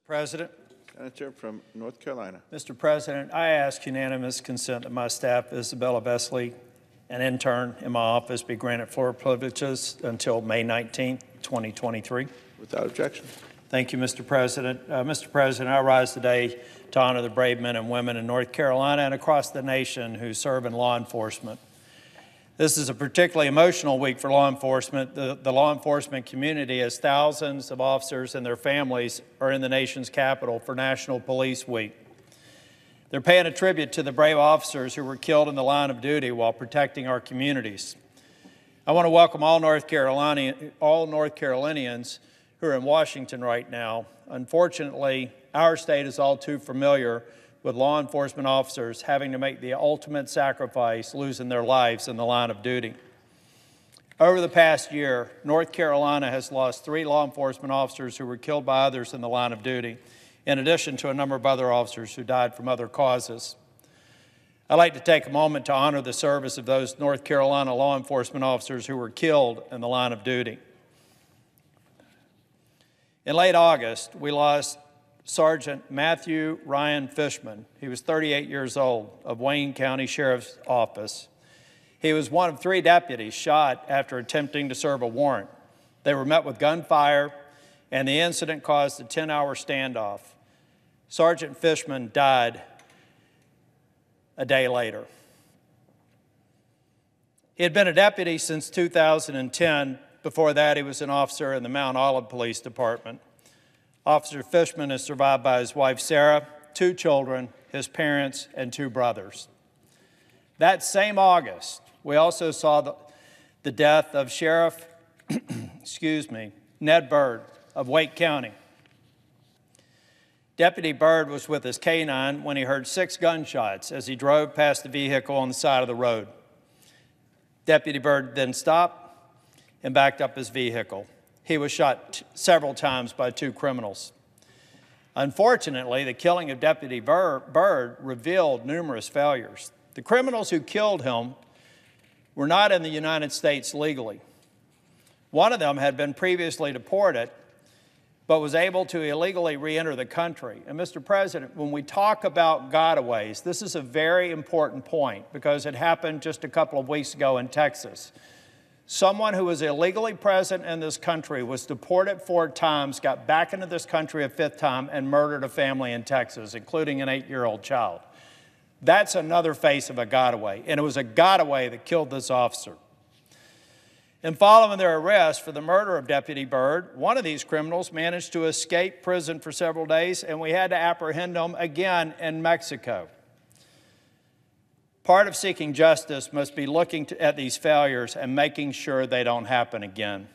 President. Senator from North Carolina. Mr. President, I ask unanimous consent that my staff, Isabella Vesley, an intern in my office, be granted floor privileges until May 19, 2023. Without objection. Thank you, Mr. President. Mr. President, I rise today to honor the brave men and women in North Carolina and across the nation who serve in law enforcement. This is a particularly emotional week for law enforcement. The law enforcement community, as thousands of officers and their families are in the nation's capital for National Police Week. They're paying a tribute to the brave officers who were killed in the line of duty while protecting our communities. I want to welcome all North Carolinians who are in Washington right now. Unfortunately, our state is all too familiar with law enforcement officers having to make the ultimate sacrifice, losing their lives in the line of duty. Over the past year, North Carolina has lost 3 law enforcement officers who were killed by others in the line of duty, in addition to a number of other officers who died from other causes. I'd like to take a moment to honor the service of those North Carolina law enforcement officers who were killed in the line of duty. In late August, we lost Sergeant Matthew Ryan Fishman. He was 38 years old, of Wayne County Sheriff's Office. He was one of 3 deputies shot after attempting to serve a warrant. They were met with gunfire, and the incident caused a 10-hour standoff. Sergeant Fishman died a day later. He had been a deputy since 2010. Before that, he was an officer in the Mount Olive Police Department. Officer Fishman is survived by his wife, Sarah, 2 children, his parents, and 2 brothers. That same August, we also saw the death of Sheriff Ned Byrd of Wake County. Deputy Byrd was with his K-9 when he heard 6 gunshots as he drove past the vehicle on the side of the road. Deputy Byrd then stopped and backed up his vehicle. He was shot several times by 2 criminals. Unfortunately, the killing of Deputy Byrd revealed numerous failures. The criminals who killed him were not in the United States legally. One of them had been previously deported, but was able to illegally re-enter the country. And Mr. President, when we talk about gotaways, this is a very important point because it happened just a couple of weeks ago in Texas. Someone who was illegally present in this country was deported 4 times, got back into this country a 5th time, and murdered a family in Texas, including an 8-year-old child. That's another face of a gotaway, and it was a gotaway that killed this officer. And following their arrest for the murder of Deputy Byrd, one of these criminals managed to escape prison for several days, and we had to apprehend him again in Mexico. Part of seeking justice must be looking at these failures and making sure they don't happen again.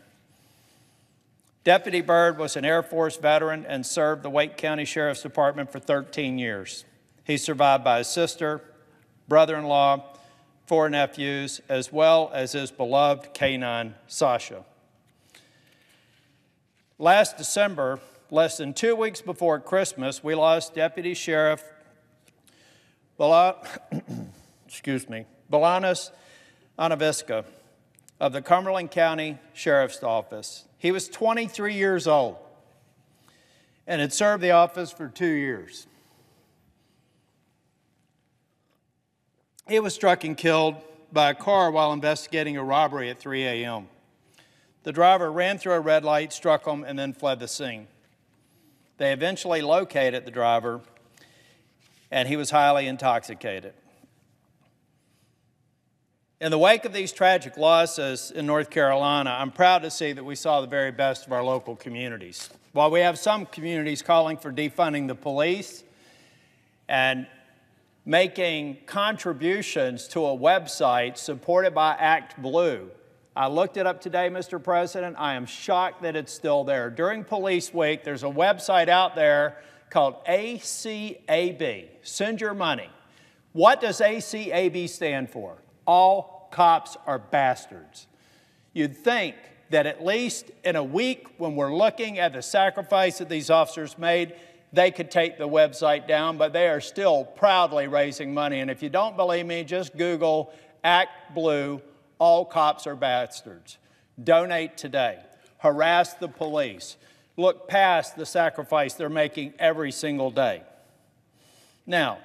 Deputy Byrd was an Air Force veteran and served the Wake County Sheriff's Department for 13 years. He's survived by his sister, brother-in-law, 4 nephews, as well as his beloved K-9, Sasha. Last December, less than 2 weeks before Christmas, we lost Deputy Sheriff Bolanos Anavisca of the Cumberland County Sheriff's Office. He was 23 years old and had served the office for 2 years. He was struck and killed by a car while investigating a robbery at 3 a.m. The driver ran through a red light, struck him, and then fled the scene. They eventually located the driver, and he was highly intoxicated. In the wake of these tragic losses in North Carolina, I'm proud to see that we saw the very best of our local communities. While we have some communities calling for defunding the police and making contributions to a website supported by Act Blue, I looked it up today, Mr. President. I am shocked that it's still there. During Police Week, there's a website out there called ACAB. Send your money. What does ACAB stand for? All cops are bastards. You'd think that at least in a week when we're looking at the sacrifice that these officers made, they could take the website down, but they are still proudly raising money. And if you don't believe me, just Google Act Blue, all cops are bastards. Donate today. Harass the police. look past the sacrifice they're making every single day. Now,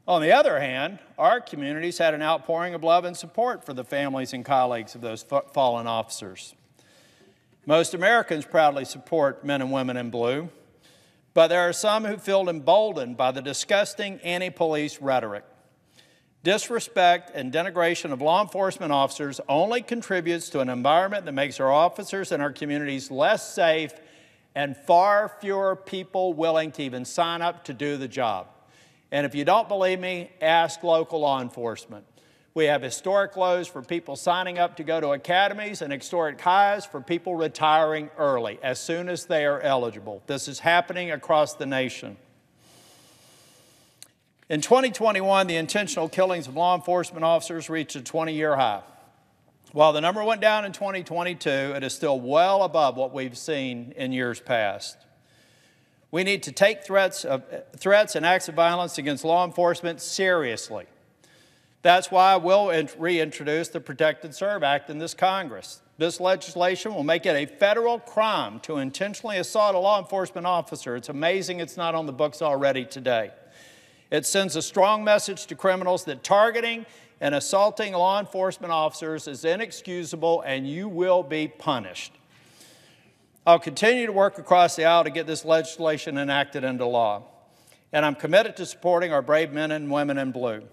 on the other hand, our communities had an outpouring of love and support for the families and colleagues of those fallen officers. Most Americans proudly support men and women in blue, but there are some who feel emboldened by the disgusting anti-police rhetoric. Disrespect and denigration of law enforcement officers only contributes to an environment that makes our officers and our communities less safe and far fewer people willing to even sign up to do the job. And if you don't believe me, ask local law enforcement. We have historic lows for people signing up to go to academies and historic highs for people retiring early as soon as they are eligible. This is happening across the nation. In 2021, the intentional killings of law enforcement officers reached a 20-year high. While the number went down in 2022, it is still well above what we've seen in years past. We need to take threats and acts of violence against law enforcement seriously. That's why we'll reintroduce the Protect and Serve Act in this Congress. This legislation will make it a federal crime to intentionally assault a law enforcement officer. It's amazing it's not on the books already today. It sends a strong message to criminals that targeting and assaulting law enforcement officers is inexcusable and you will be punished. I'll continue to work across the aisle to get this legislation enacted into law, and I'm committed to supporting our brave men and women in blue.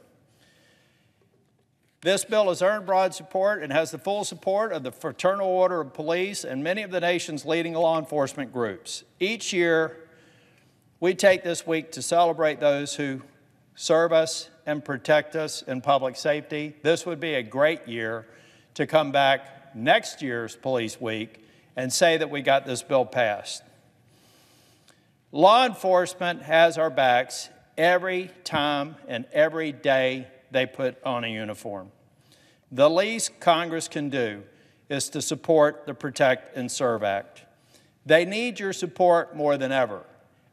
This bill has earned broad support and has the full support of the Fraternal Order of Police and many of the nation's leading law enforcement groups. Each year, we take this week to celebrate those who serve us and protect us in public safety. This would be a great year to come back next year's Police Week and say that we got this bill passed. Law enforcement has our backs every time and every day they put on a uniform. The least Congress can do is to support the Protect and Serve Act. They need your support more than ever,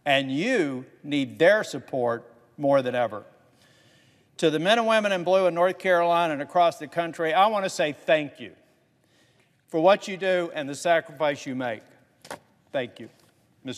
and you need their support more than ever. To the men and women in blue in North Carolina and across the country, I want to say thank you for what you do and the sacrifice you make. Thank you.